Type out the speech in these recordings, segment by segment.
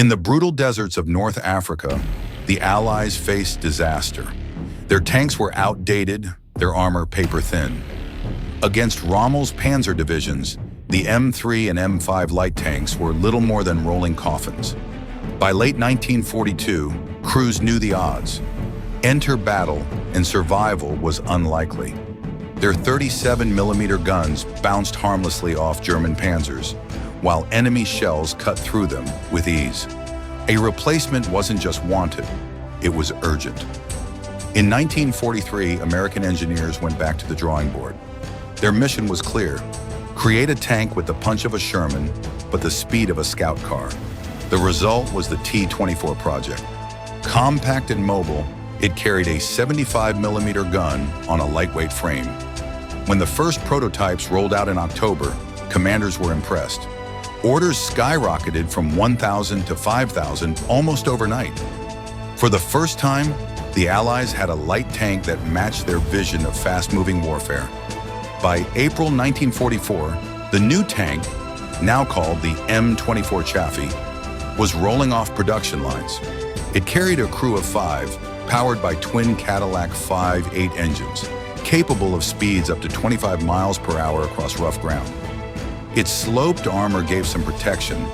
In the brutal deserts of North Africa, the Allies faced disaster. Their tanks were outdated, their armor paper-thin. Against Rommel's panzer divisions, the M3 and M5 light tanks were little more than rolling coffins. By late 1942, crews knew the odds. Enter battle, and survival was unlikely. Their 37mm guns bounced harmlessly off German Panzers, while enemy shells cut through them with ease. A replacement wasn't just wanted, it was urgent. In 1943, American engineers went back to the drawing board. Their mission was clear: create a tank with the punch of a Sherman, but the speed of a scout car. The result was the T-24 project. Compact and mobile, it carried a 75mm gun on a lightweight frame. When the first prototypes rolled out in October, commanders were impressed. Orders skyrocketed from 1,000 to 5,000 almost overnight. For the first time, the Allies had a light tank that matched their vision of fast-moving warfare. By April 1944, the new tank, now called the M24 Chaffee, was rolling off production lines. It carried a crew of 5, powered by twin Cadillac 5.8 engines, capable of speeds up to 25 miles per hour across rough ground. Its sloped armor gave some protection,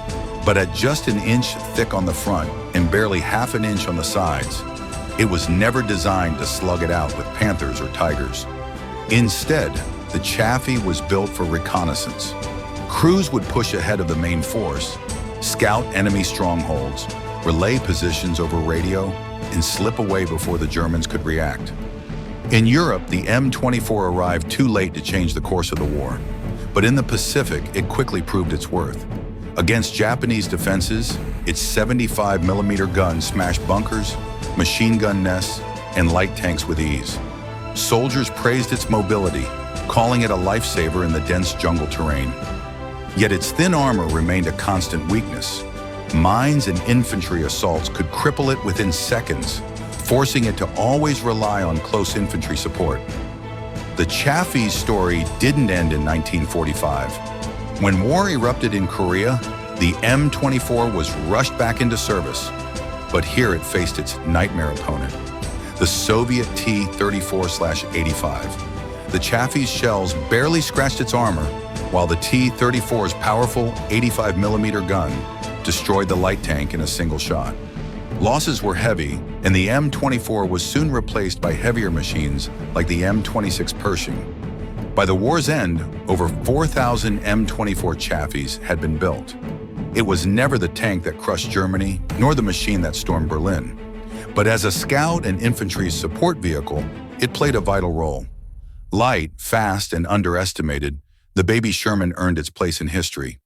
but at just an inch thick on the front and barely half an inch on the sides, it was never designed to slug it out with Panthers or Tigers. Instead, the Chaffee was built for reconnaissance. Crews would push ahead of the main force, scout enemy strongholds, relay positions over radio, and slip away before the Germans could react. In Europe, the M24 arrived too late to change the course of the war, but in the Pacific, it quickly proved its worth. Against Japanese defenses, its 75mm gun smashed bunkers, machine gun nests, and light tanks with ease. Soldiers praised its mobility, calling it a lifesaver in the dense jungle terrain. Yet its thin armor remained a constant weakness. Mines and infantry assaults could cripple it within seconds, forcing it to always rely on close infantry support. The Chaffee's story didn't end in 1945. When war erupted in Korea, the M24 was rushed back into service. But here it faced its nightmare opponent, the Soviet T-34/85. The Chaffee's shells barely scratched its armor, while the T-34's powerful 85mm gun destroyed the light tank in a single shot. Losses were heavy, and the M24 was soon replaced by heavier machines like the M26 Pershing. By the war's end, over 4,000 M24 Chaffees had been built. It was never the tank that crushed Germany, nor the machine that stormed Berlin. But as a scout and infantry support vehicle, it played a vital role. Light, fast, and underestimated, the baby Sherman earned its place in history.